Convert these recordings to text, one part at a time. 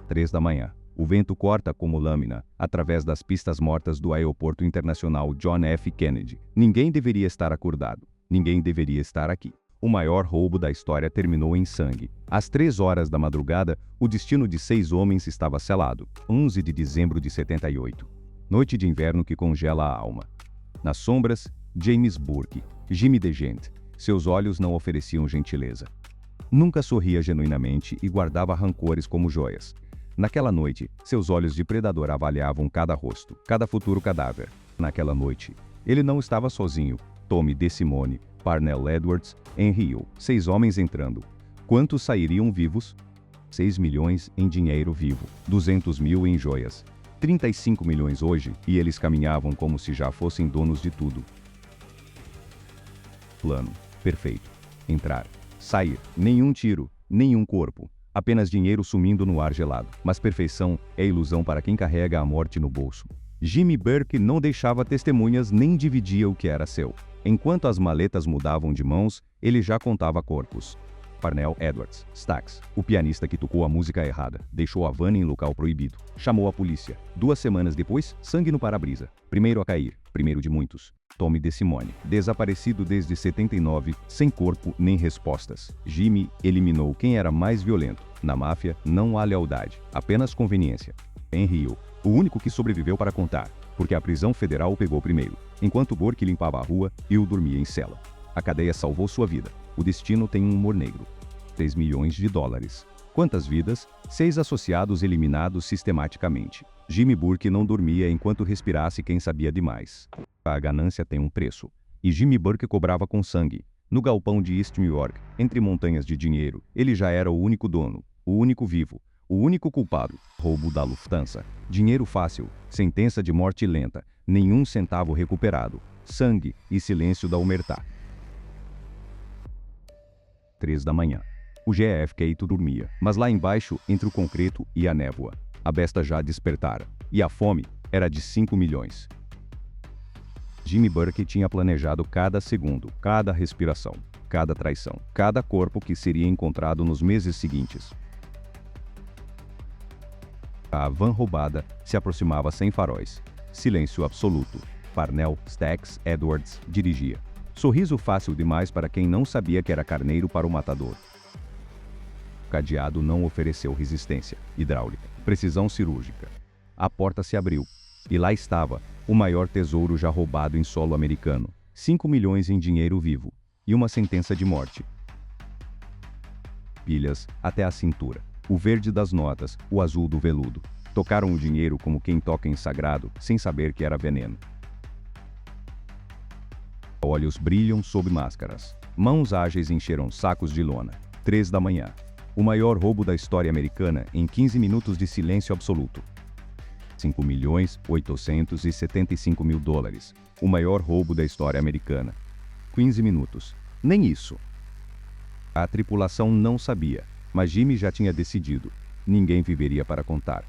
3 da manhã. O vento corta como lâmina, através das pistas mortas do Aeroporto Internacional John F. Kennedy. Ninguém deveria estar acordado. Ninguém deveria estar aqui. O maior roubo da história terminou em sangue. Às 3 horas da madrugada, o destino de 6 homens estava selado. 11 de dezembro de 78. Noite de inverno que congela a alma. Nas sombras, James Burke, Jimmy DeGent. Seus olhos não ofereciam gentileza. Nunca sorria genuinamente e guardava rancores como joias. Naquela noite, seus olhos de predador avaliavam cada rosto, cada futuro cadáver. Naquela noite, ele não estava sozinho. Tommy DeSimone, Parnell Edwards, Henry Hill, 6 homens entrando. Quantos sairiam vivos? 6 milhões em dinheiro vivo, 200 mil em joias. 35 milhões hoje, e eles caminhavam como se já fossem donos de tudo. Plano perfeito. Entrar, sair, nenhum tiro, nenhum corpo. Apenas dinheiro sumindo no ar gelado. Mas perfeição é ilusão para quem carrega a morte no bolso. Jimmy Burke não deixava testemunhas nem dividia o que era seu. Enquanto as maletas mudavam de mãos, ele já contava corpos. Parnell Edwards, Stax, o pianista que tocou a música errada, deixou a van em local proibido. Chamou a polícia. 2 semanas depois, sangue no para-brisa. Primeiro a cair, primeiro de muitos. Tommy DeSimone, desaparecido desde 79, sem corpo nem respostas. Jimmy eliminou quem era mais violento. Na máfia, não há lealdade, apenas conveniência. Henry Hill, o único que sobreviveu para contar, porque a prisão federal o pegou primeiro. Enquanto Burke limpava a rua, Hill dormia em cela. A cadeia salvou sua vida. O destino tem um humor negro. 3 milhões de dólares. Quantas vidas? 6 associados eliminados sistematicamente. Jimmy Burke não dormia enquanto respirasse quem sabia demais. A ganância tem um preço. E Jimmy Burke cobrava com sangue. No galpão de East New York, entre montanhas de dinheiro, ele já era o único dono, o único vivo, o único culpado. Roubo da Lufthansa. Dinheiro fácil, sentença de morte lenta, nenhum centavo recuperado. Sangue e silêncio da omertá. 3 da manhã. O JFK dormia, mas lá embaixo, entre o concreto e a névoa, a besta já despertara, e a fome era de 5 milhões. Jimmy Burke tinha planejado cada segundo, cada respiração, cada traição, cada corpo que seria encontrado nos meses seguintes. A van roubada se aproximava sem faróis. Silêncio absoluto. Parnell Stax Edwards dirigia. Sorriso fácil demais para quem não sabia que era carneiro para o matador. O cadeado não ofereceu resistência. Hidráulica. Precisão cirúrgica. A porta se abriu. E lá estava, o maior tesouro já roubado em solo americano. 5 milhões em dinheiro vivo. E uma sentença de morte. Pilhas até a cintura. O verde das notas, o azul do veludo. Tocaram o dinheiro como quem toca em sagrado, sem saber que era veneno. Olhos brilham sob máscaras. Mãos ágeis encheram sacos de lona. 3 da manhã. O maior roubo da história americana em 15 minutos de silêncio absoluto. 5 milhões 875 mil dólares. O maior roubo da história americana. 15 minutos. Nem isso. A tripulação não sabia, mas Jimmy já tinha decidido. Ninguém viveria para contar.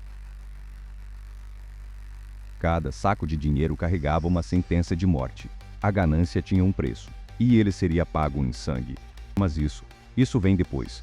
Cada saco de dinheiro carregava uma sentença de morte. A ganância tinha um preço, e ele seria pago em sangue. Mas isso vem depois.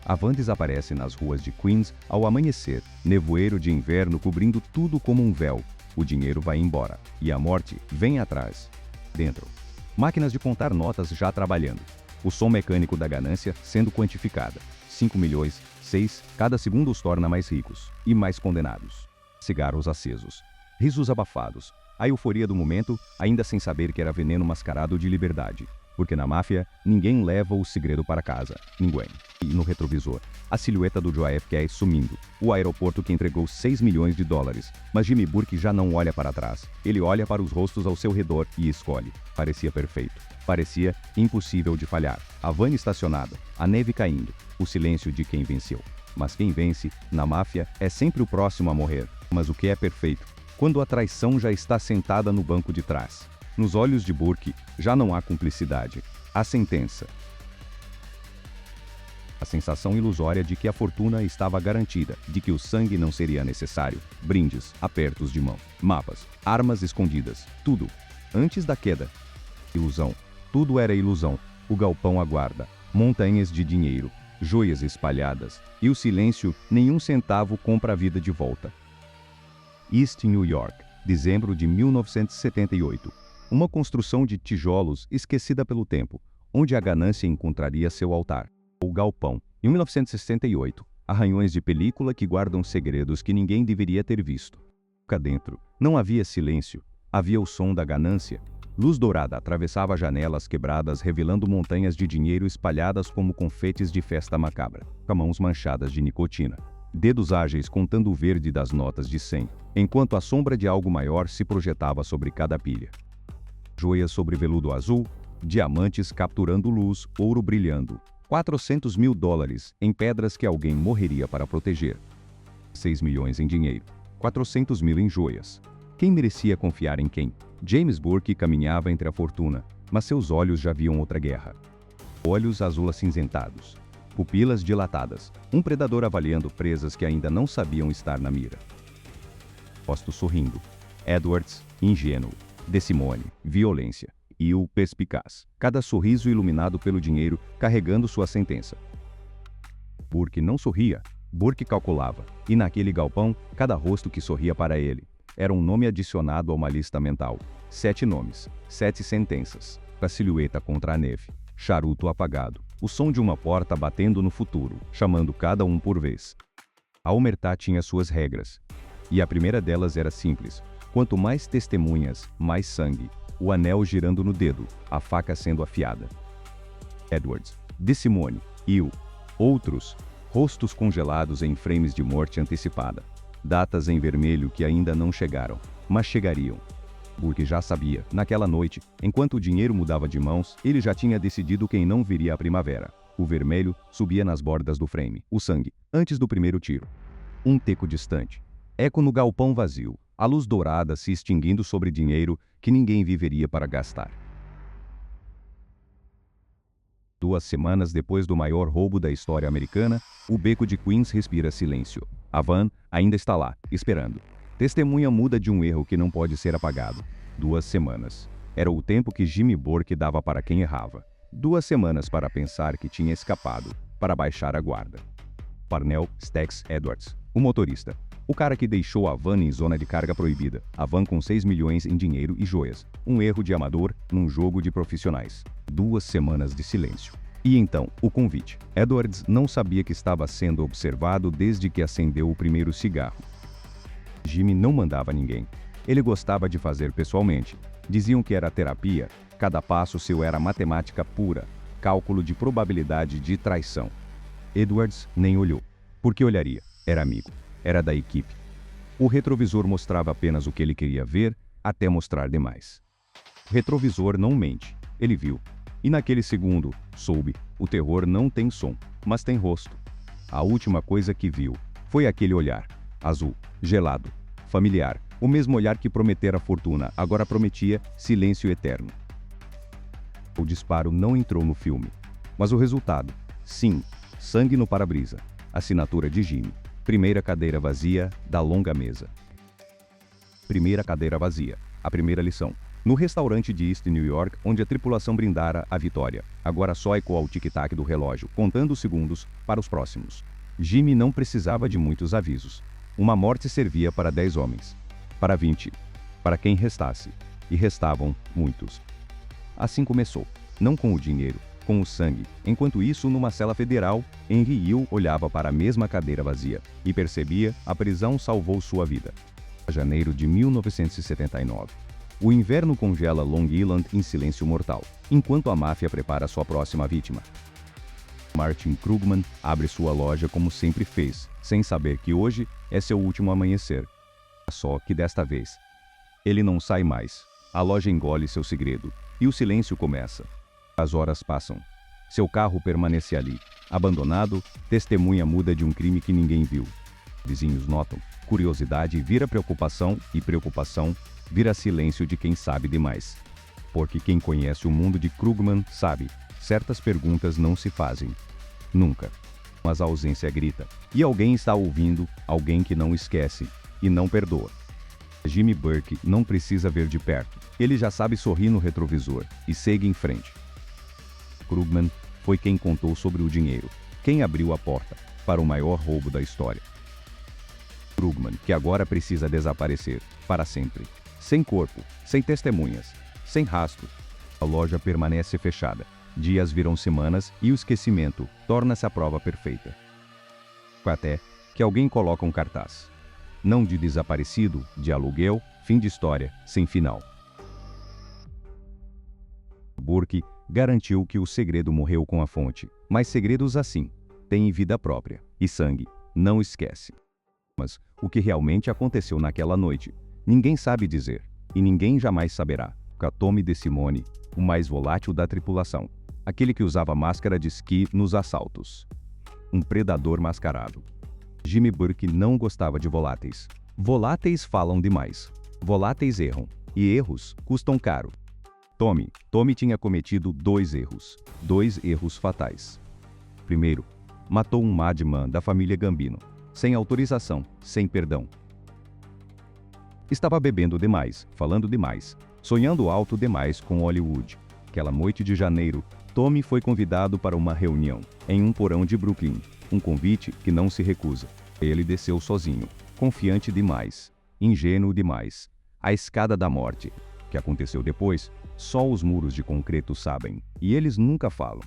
A van desaparece nas ruas de Queens ao amanhecer, nevoeiro de inverno cobrindo tudo como um véu. O dinheiro vai embora, e a morte vem atrás. Dentro. Máquinas de contar notas já trabalhando. O som mecânico da ganância sendo quantificada. 5 milhões, 6, cada segundo os torna mais ricos e mais condenados. Cigarros acesos. Risos abafados. A euforia do momento, ainda sem saber que era veneno mascarado de liberdade. Porque na máfia, ninguém leva o segredo para casa. Ninguém. E no retrovisor, a silhueta do JFK sumindo. O aeroporto que entregou 6 milhões de dólares. Mas Jimmy Burke já não olha para trás. Ele olha para os rostos ao seu redor e escolhe. Parecia perfeito. Parecia impossível de falhar. A van estacionada, a neve caindo. O silêncio de quem venceu. Mas quem vence, na máfia, é sempre o próximo a morrer. Mas o que é perfeito? Quando a traição já está sentada no banco de trás. Nos olhos de Burke, já não há cumplicidade. A sentença. A sensação ilusória de que a fortuna estava garantida, de que o sangue não seria necessário. Brindes, apertos de mão, mapas, armas escondidas, tudo. Antes da queda. Ilusão. Tudo era ilusão. O galpão aguarda. Montanhas de dinheiro. joias espalhadas, e o silêncio, nenhum centavo compra a vida de volta. East New York, dezembro de 1978. Uma construção de tijolos esquecida pelo tempo, onde a ganância encontraria seu altar. O galpão. Em 1968, arranhões de película que guardam segredos que ninguém deveria ter visto. Cá dentro, não havia silêncio, havia o som da ganância. Luz dourada atravessava janelas quebradas, revelando montanhas de dinheiro espalhadas como confetes de festa macabra, com mãos manchadas de nicotina. Dedos ágeis contando o verde das notas de 100, enquanto a sombra de algo maior se projetava sobre cada pilha. Joias sobre veludo azul, diamantes capturando luz, ouro brilhando. 400 mil dólares em pedras que alguém morreria para proteger. 6 milhões em dinheiro. 400 mil em joias. Quem merecia confiar em quem? James Burke caminhava entre a fortuna, mas seus olhos já viam outra guerra. Olhos azul acinzentados. Pupilas dilatadas. Um predador avaliando presas que ainda não sabiam estar na mira. Rosto sorrindo. Edwards, ingênuo. DeSimone, violência. E o perspicaz. Cada sorriso iluminado pelo dinheiro, carregando sua sentença. Burke não sorria. Burke calculava. E naquele galpão, cada rosto que sorria para ele era um nome adicionado a uma lista mental. 7 nomes, 7 sentenças. A silhueta contra a neve. Charuto apagado. O som de uma porta batendo no futuro, chamando cada um por vez. A omertá tinha suas regras. E a primeira delas era simples. Quanto mais testemunhas, mais sangue. O anel girando no dedo, a faca sendo afiada. Edwards, DeSimone, Hill, outros, rostos congelados em frames de morte antecipada. Datas em vermelho que ainda não chegaram, mas chegariam. Burke já sabia, naquela noite, enquanto o dinheiro mudava de mãos, ele já tinha decidido quem não viria à primavera. O vermelho subia nas bordas do frame, o sangue, antes do primeiro tiro. Um teco distante. Eco no galpão vazio, a luz dourada se extinguindo sobre dinheiro que ninguém viveria para gastar. 2 semanas depois do maior roubo da história americana, o beco de Queens respira silêncio. A van ainda está lá, esperando. Testemunha muda de um erro que não pode ser apagado. 2 semanas. Era o tempo que Jimmy Burke dava para quem errava. 2 semanas para pensar que tinha escapado, para baixar a guarda. Parnell Stax Edwards, o motorista. O cara que deixou a van em zona de carga proibida. A van com 6 milhões em dinheiro e joias. Um erro de amador num jogo de profissionais. 2 semanas de silêncio. E então, o convite. Edwards não sabia que estava sendo observado desde que acendeu o primeiro cigarro. Jimmy não mandava ninguém. Ele gostava de fazer pessoalmente. Diziam que era terapia. Cada passo seu era matemática pura. Cálculo de probabilidade de traição. Edwards nem olhou. Por que olharia? Era amigo. Era da equipe. O retrovisor mostrava apenas o que ele queria ver, até mostrar demais. O retrovisor não mente. Ele viu. E naquele segundo, soube, o terror não tem som, mas tem rosto. A última coisa que viu foi aquele olhar, azul, gelado, familiar, o mesmo olhar que prometera fortuna, agora prometia silêncio eterno. O disparo não entrou no filme, mas o resultado, sim, sangue no para-brisa, assinatura de Jimmy, primeira cadeira vazia da longa mesa. Primeira cadeira vazia, a primeira lição. No restaurante de East New York, onde a tripulação brindara a vitória, agora só ecoou o tic-tac do relógio, contando os segundos para os próximos. Jimmy não precisava de muitos avisos. Uma morte servia para 10 homens. Para 20. Para quem restasse. E restavam muitos. Assim começou. Não com o dinheiro, com o sangue. Enquanto isso, numa cela federal, Henry Hill olhava para a mesma cadeira vazia e percebia: a prisão salvou sua vida. Janeiro de 1979. O inverno congela Long Island em silêncio mortal, enquanto a máfia prepara sua próxima vítima. Martin Krugman abre sua loja como sempre fez, sem saber que hoje é seu último amanhecer. Só que desta vez, ele não sai mais. A loja engole seu segredo, e o silêncio começa. As horas passam. Seu carro permanece ali, abandonado, testemunha muda de um crime que ninguém viu. Vizinhos notam, curiosidade vira preocupação, e preocupação vira silêncio de quem sabe demais. Porque quem conhece o mundo de Krugman sabe, certas perguntas não se fazem. Nunca. Mas a ausência grita. E alguém está ouvindo, alguém que não esquece e não perdoa. Jimmy Burke não precisa ver de perto. Ele já sabe sorrir no retrovisor e segue em frente. Krugman foi quem contou sobre o dinheiro. Quem abriu a porta para o maior roubo da história? Krugman, que agora precisa desaparecer para sempre. Sem corpo, sem testemunhas, sem rastro. A loja permanece fechada. Dias viram semanas e o esquecimento torna-se a prova perfeita. Até que alguém coloca um cartaz. Não de desaparecido, de aluguel, fim de história, sem final. Burke garantiu que o segredo morreu com a fonte, mas segredos assim têm vida própria, e sangue não esquece. Mas o que realmente aconteceu naquela noite, ninguém sabe dizer, e ninguém jamais saberá. Tommy DeSimone, o mais volátil da tripulação, aquele que usava máscara de esqui nos assaltos. Um predador mascarado. Jimmy Burke não gostava de voláteis. Voláteis falam demais. Voláteis erram, e erros custam caro. Tommy tinha cometido 2 erros fatais. Primeiro, matou um madman da família Gambino, sem autorização, sem perdão. Estava bebendo demais, falando demais, sonhando alto demais com Hollywood. Aquela noite de janeiro, Tommy foi convidado para uma reunião, em um porão de Brooklyn, um convite que não se recusa. Ele desceu sozinho, confiante demais, ingênuo demais. A escada da morte. O que aconteceu depois, só os muros de concreto sabem, e eles nunca falam.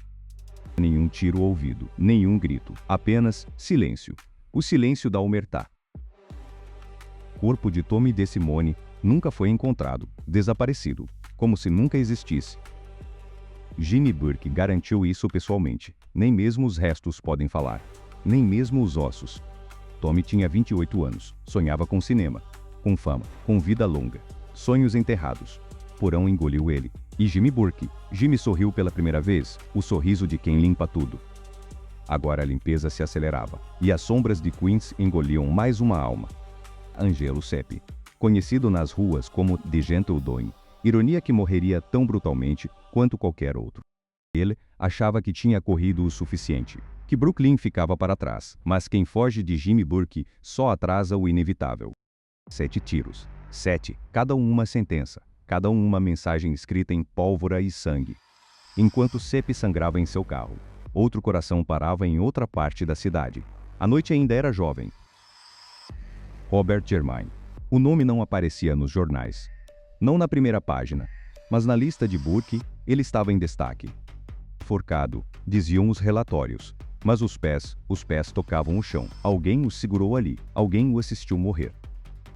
Nenhum tiro ouvido, nenhum grito, apenas silêncio. O silêncio da omertá. O corpo de Tommy DeSimone nunca foi encontrado, desaparecido, como se nunca existisse. Jimmy Burke garantiu isso pessoalmente. Nem mesmo os restos podem falar, nem mesmo os ossos. Tommy tinha 28 anos, sonhava com cinema, com fama, com vida longa, sonhos enterrados. Porão engoliu ele. E Jimmy sorriu pela primeira vez, o sorriso de quem limpa tudo. Agora a limpeza se acelerava, e as sombras de Queens engoliam mais uma alma. Angelo Seppi, conhecido nas ruas como The Gentle Doing, ironia que morreria tão brutalmente quanto qualquer outro. Ele achava que tinha corrido o suficiente, que Brooklyn ficava para trás, mas quem foge de Jimmy Burke só atrasa o inevitável. 7 tiros, 7, cada um uma sentença, cada um uma mensagem escrita em pólvora e sangue. Enquanto Seppi sangrava em seu carro, outro coração parava em outra parte da cidade. A noite ainda era jovem. Robert Germain. O nome não aparecia nos jornais. Não na primeira página, mas na lista de Burke, ele estava em destaque. Forcado, diziam os relatórios, mas os pés tocavam o chão. Alguém o segurou ali, alguém o assistiu morrer.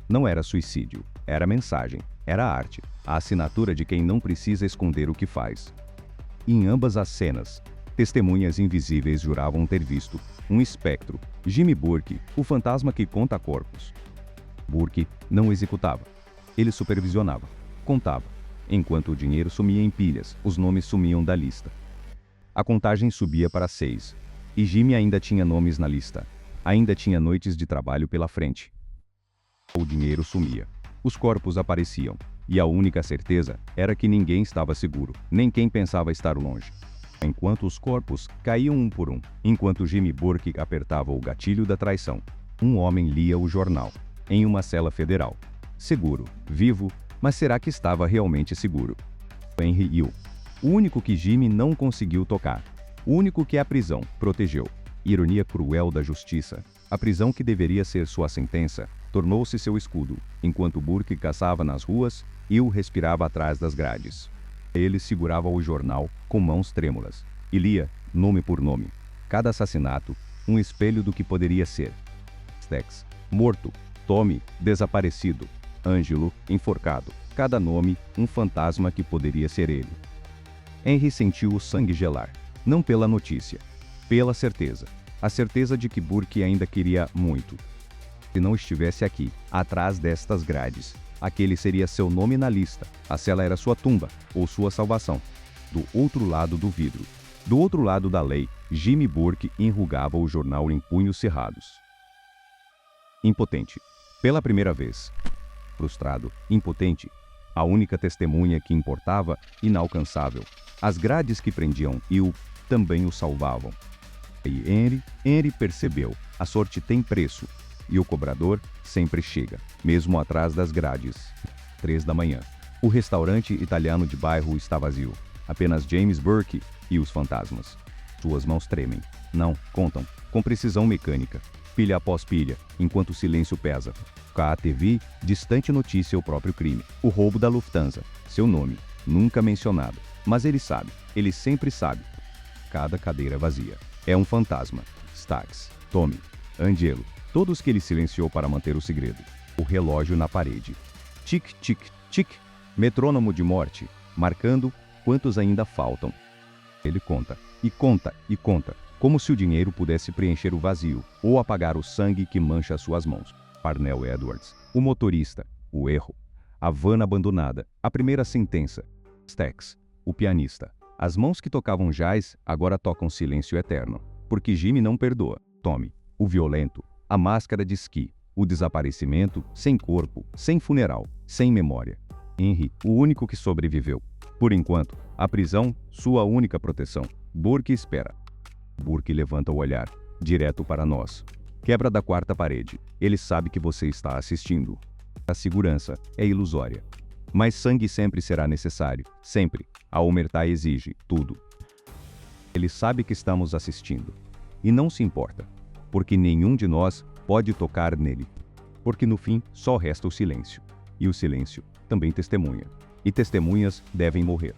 Não era suicídio, era mensagem, era arte, a assinatura de quem não precisa esconder o que faz. Em ambas as cenas, testemunhas invisíveis juravam ter visto um espectro, Jimmy Burke, o fantasma que conta corpos. Burke não executava, ele supervisionava, contava. Enquanto o dinheiro sumia em pilhas, os nomes sumiam da lista. A contagem subia para 6, e Jimmy ainda tinha nomes na lista, ainda tinha noites de trabalho pela frente. O dinheiro sumia, os corpos apareciam, e a única certeza era que ninguém estava seguro, nem quem pensava estar longe. Enquanto os corpos caíam um por um, enquanto Jimmy Burke apertava o gatilho da traição, um homem lia o jornal, em uma cela federal. Seguro, vivo, mas será que estava realmente seguro? Henry Hill. O único que Jimmy não conseguiu tocar. O único que a prisão protegeu. Ironia cruel da justiça. A prisão que deveria ser sua sentença tornou-se seu escudo, enquanto Burke caçava nas ruas, Hill respirava atrás das grades. Ele segurava o jornal com mãos trêmulas e lia, nome por nome, cada assassinato, um espelho do que poderia ser. Stex, morto. Tommy, desaparecido. Ângelo, enforcado. Cada nome, um fantasma que poderia ser ele. Henry sentiu o sangue gelar, não pela notícia, pela certeza. A certeza de que Burke ainda queria muito. Se não estivesse aqui, atrás destas grades, aquele seria seu nome na lista. A cela era sua tumba, ou sua salvação. Do outro lado do vidro, do outro lado da lei, Jimmy Burke enrugava o jornal em punhos cerrados. Impotente. Pela primeira vez. Frustrado, impotente. A única testemunha que importava, inalcançável. As grades que prendiam Hill também o salvavam. E Henry percebeu, a sorte tem preço, e o cobrador sempre chega, mesmo atrás das grades. 3 da manhã. O restaurante italiano de bairro está vazio. Apenas James Burke e os fantasmas. Suas mãos tremem. Não, contam, com precisão mecânica, pilha após pilha, enquanto o silêncio pesa. KTV, distante notícia o próprio crime. O roubo da Lufthansa. Seu nome, nunca mencionado. Mas ele sempre sabe. Cada cadeira vazia. É um fantasma. Stax, Tommy, Angelo, todos que ele silenciou para manter o segredo. O relógio na parede. Tic, tic, tic. Metrônomo de morte, marcando quantos ainda faltam. Ele conta, e conta, e conta, como se o dinheiro pudesse preencher o vazio, ou apagar o sangue que mancha suas mãos. Parnell Edwards, o motorista, o erro. A van abandonada, a primeira sentença. Stax, o pianista. As mãos que tocavam jazz agora tocam silêncio eterno, porque Jimmy não perdoa. Tommy, o violento, a máscara de esqui, o desaparecimento, sem corpo, sem funeral, sem memória. Henry, o único que sobreviveu. Por enquanto, a prisão, sua única proteção. Burke espera. Burke levanta o olhar, direto para nós. Quebra da quarta parede. Ele sabe que você está assistindo. A segurança é ilusória. Mas sangue sempre será necessário. Sempre. A omertà exige tudo. Ele sabe que estamos assistindo. E não se importa. Porque nenhum de nós pode tocar nele. Porque no fim só resta o silêncio. E o silêncio também testemunha. E testemunhas devem morrer.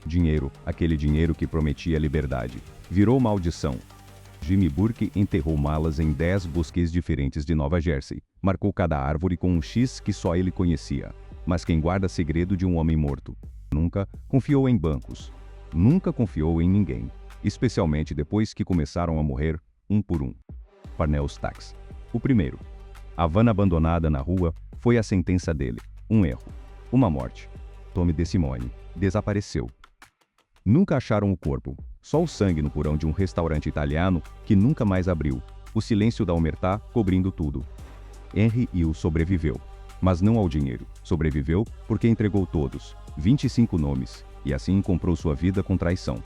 Dinheiro, aquele dinheiro que prometia liberdade, virou maldição. Jimmy Burke enterrou malas em 10 bosques diferentes de Nova Jersey. Marcou cada árvore com um X que só ele conhecia. Mas quem guarda segredo de um homem morto? Nunca confiou em bancos. Nunca confiou em ninguém. Especialmente depois que começaram a morrer, um por um. Parnell Stax. O primeiro. A van abandonada na rua foi a sentença dele. Um erro. Uma morte. Tommy DeSimone. Desapareceu. Nunca acharam o corpo. Só o sangue no porão de um restaurante italiano que nunca mais abriu. O silêncio da omertà cobrindo tudo. Henry Hill sobreviveu. Mas não ao dinheiro. Sobreviveu porque entregou todos. 25 nomes. E assim comprou sua vida com traição.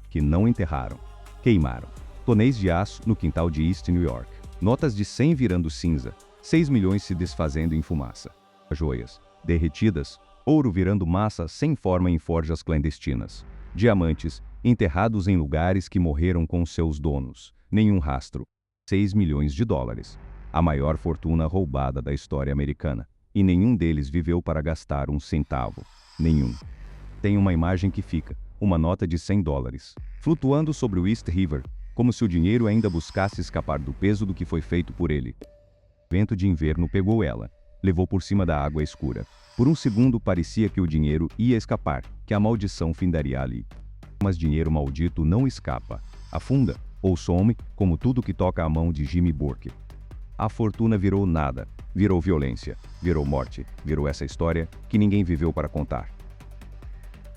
Que não enterraram. Queimaram. Tonéis de aço no quintal de East New York. Notas de 100 virando cinza, 6 milhões se desfazendo em fumaça. Joias, derretidas, ouro virando massa sem forma em forjas clandestinas. Diamantes, enterrados em lugares que morreram com seus donos. Nenhum rastro. 6 milhões de dólares. A maior fortuna roubada da história americana. E nenhum deles viveu para gastar um centavo. Nenhum. Tem uma imagem que fica, uma nota de 100 dólares, flutuando sobre o East River, como se o dinheiro ainda buscasse escapar do peso do que foi feito por ele. Vento de inverno pegou ela, levou por cima da água escura. Por um segundo parecia que o dinheiro ia escapar, que a maldição findaria ali. Mas dinheiro maldito não escapa, afunda ou some como tudo que toca a mão de Jimmy Burke. A fortuna virou nada, virou violência, virou morte, virou essa história que ninguém viveu para contar.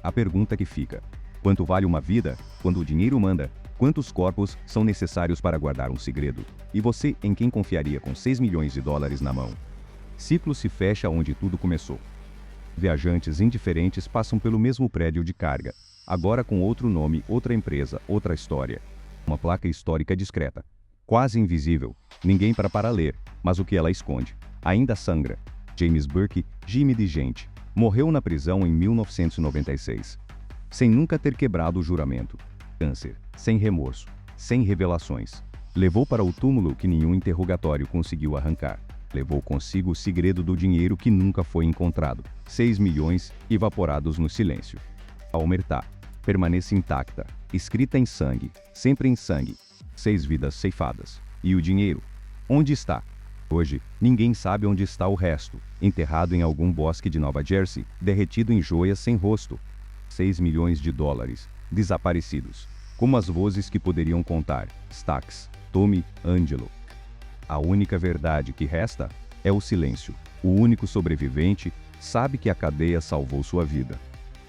A pergunta que fica: quanto vale uma vida quando o dinheiro manda? Quantos corpos são necessários para guardar um segredo? E você em quem confiaria com 6 milhões de dólares na mão? Ciclo se fecha onde tudo começou. Viajantes indiferentes passam pelo mesmo prédio de carga, agora com outro nome, outra empresa, outra história. Uma placa histórica discreta, quase invisível, ninguém para ler, mas o que ela esconde ainda sangra. James Burke, Jimmy de gente, morreu na prisão em 1996, sem nunca ter quebrado o juramento. Câncer, sem remorso, sem revelações. Levou para o túmulo que nenhum interrogatório conseguiu arrancar. Levou consigo o segredo do dinheiro que nunca foi encontrado. 6 milhões evaporados no silêncio. A omertà permanece intacta, escrita em sangue, sempre em sangue. 6 vidas ceifadas. E o dinheiro? Onde está? Hoje, ninguém sabe onde está o resto. Enterrado em algum bosque de Nova Jersey, derretido em joias sem rosto. 6 milhões de dólares. Desaparecidos. Como as vozes que poderiam contar. Stax, Tommy, Angelo. A única verdade que resta é o silêncio. O único sobrevivente sabe que a cadeia salvou sua vida.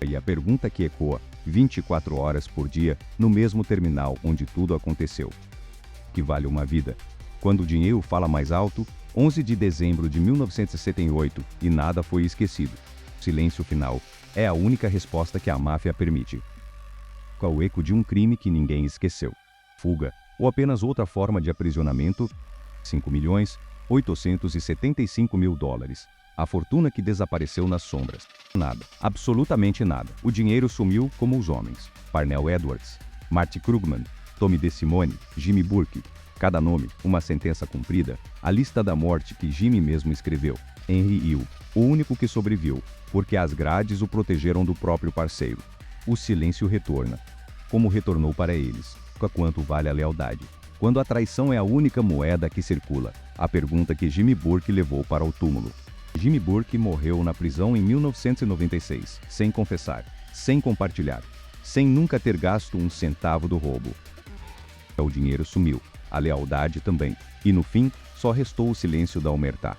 E a pergunta que ecoa 24 horas por dia no mesmo terminal onde tudo aconteceu. Que vale uma vida? Quando o dinheiro fala mais alto, 11 de dezembro de 1968, e nada foi esquecido. Silêncio final é a única resposta que a máfia permite. Qual o eco de um crime que ninguém esqueceu? Fuga, ou apenas outra forma de aprisionamento? 5.875.000 dólares. A fortuna que desapareceu nas sombras. Nada. Absolutamente nada. O dinheiro sumiu como os homens. Parnell Edwards, Marty Krugman, Tommy DeSimone, Jimmy Burke. Cada nome, uma sentença cumprida. A lista da morte que Jimmy mesmo escreveu. Henry Hill, o único que sobreviveu, porque as grades o protegeram do próprio parceiro. O silêncio retorna. Como retornou para eles? Quanto vale a lealdade? Quando a traição é a única moeda que circula. A pergunta que Jimmy Burke levou para o túmulo. Jimmy Burke morreu na prisão em 1996, sem confessar, sem compartilhar, sem nunca ter gasto um centavo do roubo. O dinheiro sumiu, a lealdade também, e no fim, só restou o silêncio da omertá.